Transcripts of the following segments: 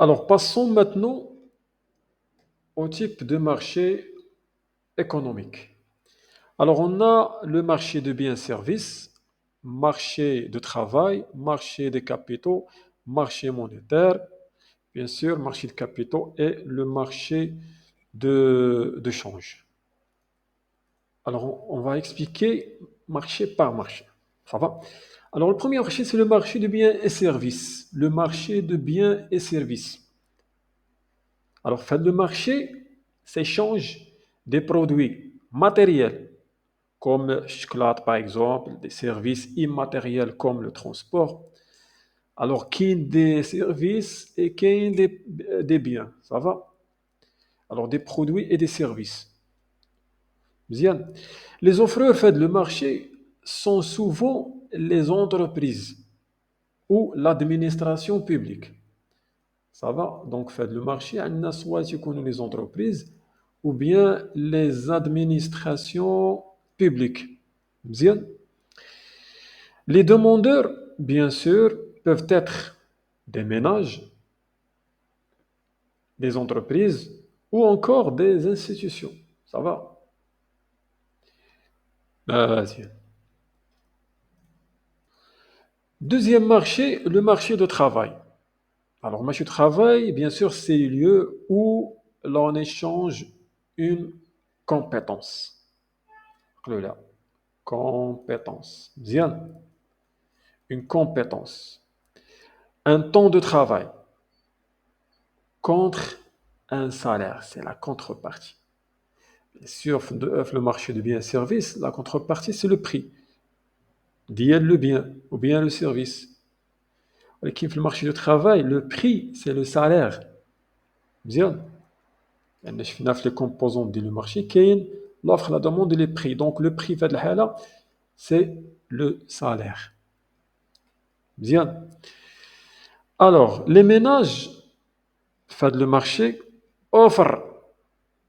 Alors, passons maintenant au type de marché économique. Alors, on a le marché de biens et services, marché de travail, marché des capitaux, marché monétaire, bien sûr, marché de capitaux et le marché de change. Alors, on va expliquer marché par marché. Ça va? Alors, le premier marché, c'est le marché de biens et services. Le marché de biens et services. Alors, faire le marché s'échange des produits matériels, comme le chocolat par exemple, des services immatériels comme le transport. Alors, qui des services et qui des biens, ça va? Alors, des produits et des services. Bien. Les offreurs faits le marché sont souvent les entreprises ou l'administration publique. Ça va? Donc, fait le marché, on a soit les entreprises ou bien les administrations publiques. Bien. Les demandeurs, bien sûr, peuvent être des ménages, des entreprises ou encore des institutions. Ça va? Tiens. Deuxième marché, le marché de travail. Alors, marché de travail, bien sûr, c'est le lieu où l'on échange une compétence. Là, compétence. Bien, une compétence. Un temps de travail contre un salaire, c'est la contrepartie. Bien sûr, le marché de biens et services, la contrepartie, c'est le prix. D'y le bien ou bien le service. Qui fait le marché du travail, le prix, c'est le salaire. Bien. يعني شفنا في les composants du marché كاين l'offre, la demande et les prix. Donc le prix في هذه الحالة c'est le salaire. Bien. Alors, les ménages fait le marché offrent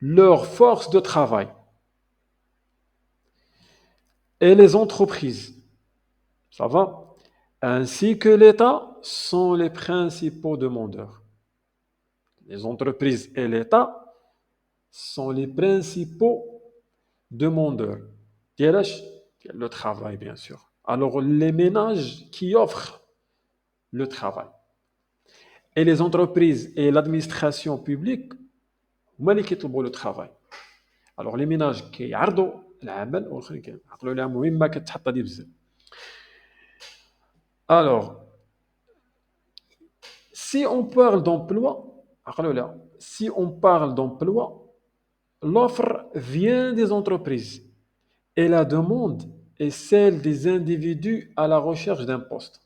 leur force de travail et les entreprises, ça va, ainsi que l'État sont les principaux demandeurs. Les entreprises et l'État sont les principaux demandeurs. Le travail, bien sûr. Alors, les ménages qui offrent le travail et les entreprises et l'administration publique, هما qui يطلبوا le travail. Alors, les ménages qui يعرضوا العمل والآخرين كيعقلوا لها مهمة كتحط هذه بزاف. Alors, si on parle d'emploi, si on parle d'emploi, l'offre vient des entreprises et la demande est celle des individus à la recherche d'un poste.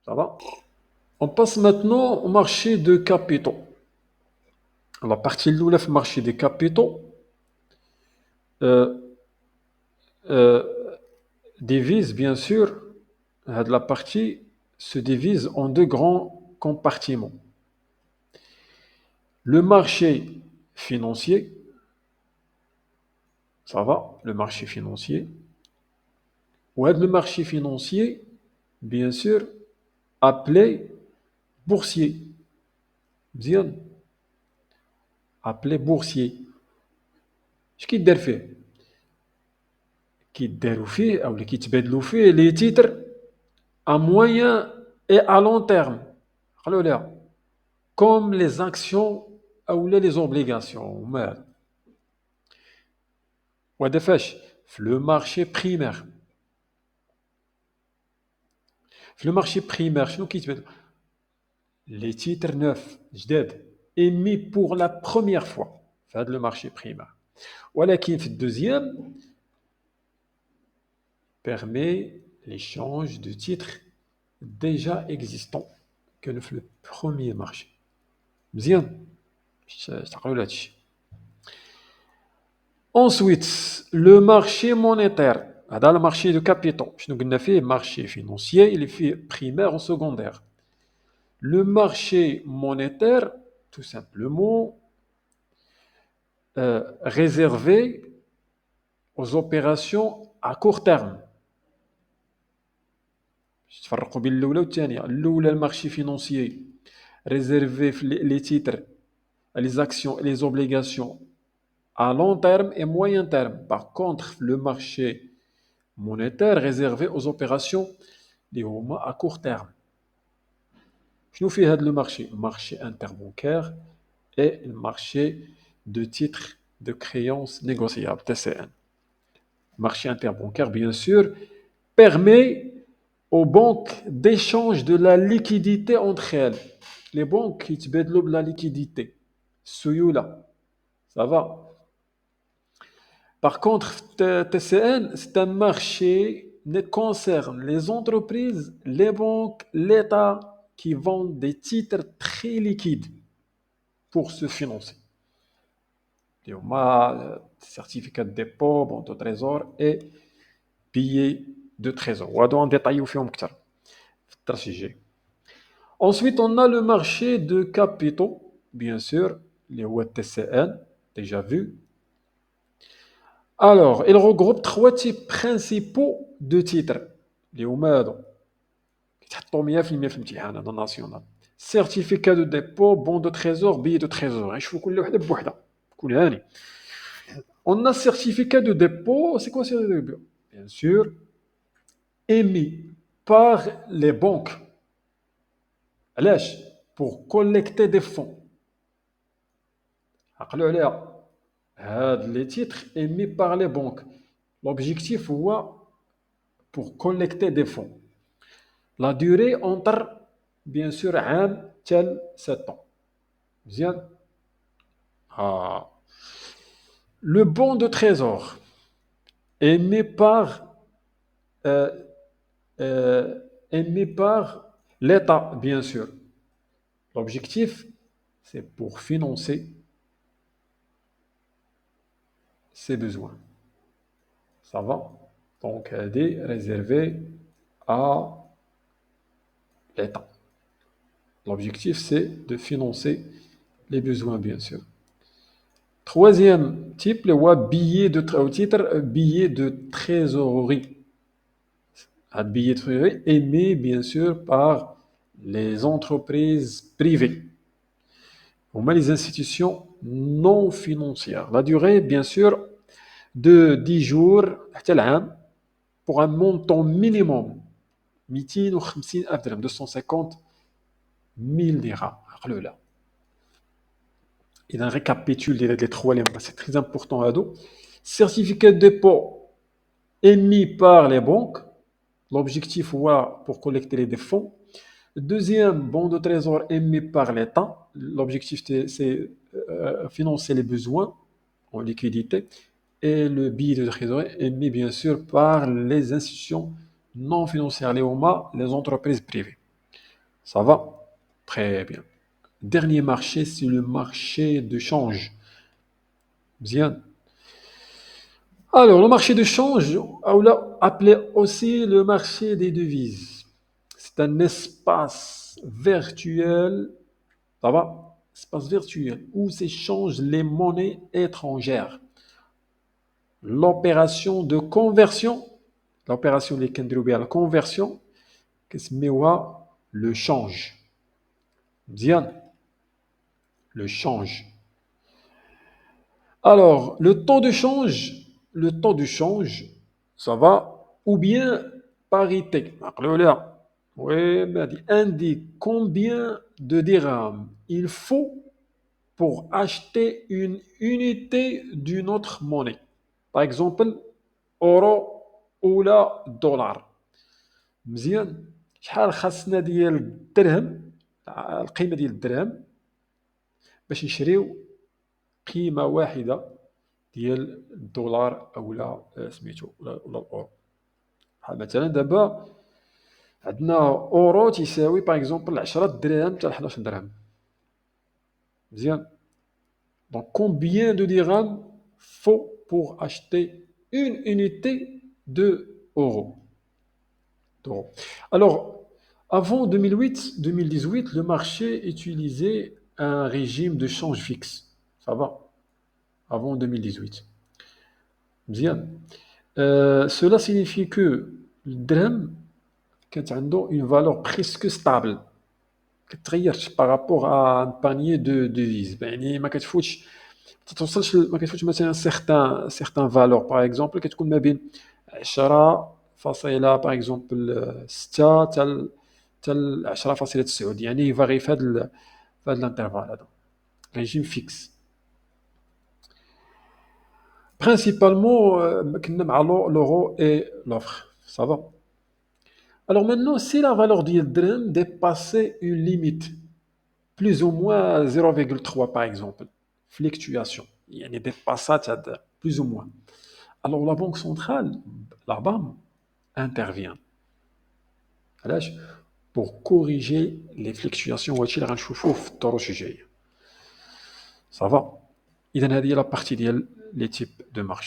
Ça va? On passe maintenant au marché de capitaux. La partie de le marché des capitaux euh, euh, divise bien sûr, la partie se divise en deux grands compartiments. Le marché financier, ça va, le marché financier. Ouais, le marché financier, bien sûr, appelé boursier. Bien, appelé boursier. Ce qui est fait, كيداروا فيه او اللي كيتبادلوا فيه les titres à moyen et à long terme. قالوا لها comme les actions ou les obligations. ومال وهذا فاش في le marché primaire. في le marché primaire شنو كيتبادل les titres neufs جداد émis pour la première fois في هذا le marché primaire. ولكن في الدوزيام permet l'échange de titres déjà existants que le premier marché. مزيان تعقلوا لهادشي. Ensuite, le marché monétaire. هذا le marché de capitaux. شنو قلنا فيه marché financier, il est fait primaire ou secondaire. Le marché monétaire, tout simplement, réservé aux opérations à court terme. تفرقوا بين الأولى والثانية. الأولى المارشي فينونسيي réserver les titres, les actions et les obligations à long terme et moyen terme. Par contre, le marché monétaire réservé aux opérations à court terme. شنو فيه هذا le marché interbancaire et le marché de titres de créances négociables, TCN. Marché interbancaire, bien sûr, permet aux banques d'échange de la liquidité entre elles. Les banques qui te de la liquidité. Souyoula, ça va. Par contre, TCN, c'est un marché qui concerne les entreprises, les banques, l'État qui vendent des titres très liquides pour se financer. Certificat de dépôt, bon de trésor et billets de trésor. وهادو نديطايو فيهم أكثر في الترشيجي. Ensuite, on a le marché de capitaux, bien sûr, les TCN, déjà vu. Alors, il regroupe trois types principaux de titres. اللي هما هادو كيتحطوا 100% في الامتحان هذا ناسيونال. Certificat de dépôt, bon de trésor, billet de trésor. نشوفوا كل وحده بوحدها. كل هاني. On a certificat de dépôt, c'est quoi certificat de dépôt? Bien sûr, émis par les banques. علاش؟ Pour collecter des fonds. عقلوا عليها. هاد les titres émis par les banques. L'objectif هو pour collecter des fonds. La durée entre, bien sûr, عام tel 7 ans. مزيان. Le bon de trésor émis par euh, émis par l'État, bien sûr. L'objectif, c'est pour financer ses besoins. Ça va? Donc, elle est réservée à l'État. L'objectif, c'est de financer les besoins, bien sûr. Troisième type, le billet de au titre billet de trésorerie. Un billet de trésorerie émis, bien sûr, par les entreprises privées. On met les institutions non financières. La durée, bien sûr, de 10 jours pour un montant minimum 250,000 dirhams, 250 000 dirhams. Il récapitule les trois éléments, c'est très important. Certificat de dépôt émis par les banques. L'objectif est pour collecter les fonds. Deuxième, bon de trésor émis par l'État. L'objectif, c'est financer les besoins en liquidité. Et le billet de trésorerie émis, bien sûr, par les institutions non financières, les OMA, les entreprises privées. Ça va? Très bien. Dernier marché, c'est le marché de change. Bien. Alors, le marché de change, appelé aussi le marché des devises. C'est un espace virtuel, ça va? Espace virtuel où s'échangent les monnaies étrangères. L'opération de conversion, l'opération اللي كنديروا بها la conversion, كنسميوها le change. مزيان. Le change. Alors, le taux de change, ça va, ou bien parité. Oui, indique combien de dirhams il faut pour acheter une unité d'une autre monnaie. Par exemple, euro ou la dollar. مزيان. شحال خاصنا ديال الدرهم القيمة ديال الدرهم باش نشريو قيمة واحدة ديال الدولار اولا سميتو ولا الاورو. بحال مثلا دابا عندنا اورو تيساوي باغ اكزومبل 10 دراهم حتى ل 11 درهم. مزيان. Donc combien de dirhams faut pour acheter une unité de euro? Alors, avant 2008-2018, le marché utilisait un régime de change fixe. Ça va? Avant 2018. Bien. Cela signifie que le dirham a une valeur presque stable. كتغيرش بارابور ان بانيي دو ديفيز، يعني ما كتفوتش مثلا سيغتان فالور، باغ اكزومبل كتكون ما بين 10 فاصلة باغ اكزومبل 6 حتى ل 10.9، يعني فاغي في هاد الانترفال هذا، ريجيم فيكس. Principalement كنا مع l'euro et l'offre, ça va. Alors maintenant, si la valeur du dirham dépassait une limite, plus ou moins 0,3 par exemple, fluctuation, يعني dépassat plus ou moins. Alors la banque centrale, la BAM, intervient. علاش؟ pour corriger les fluctuations وهادشي اللي غنشوفوه في الدروس الجايه. Ça va. إذا هذه هي la partie ديال les types de marché.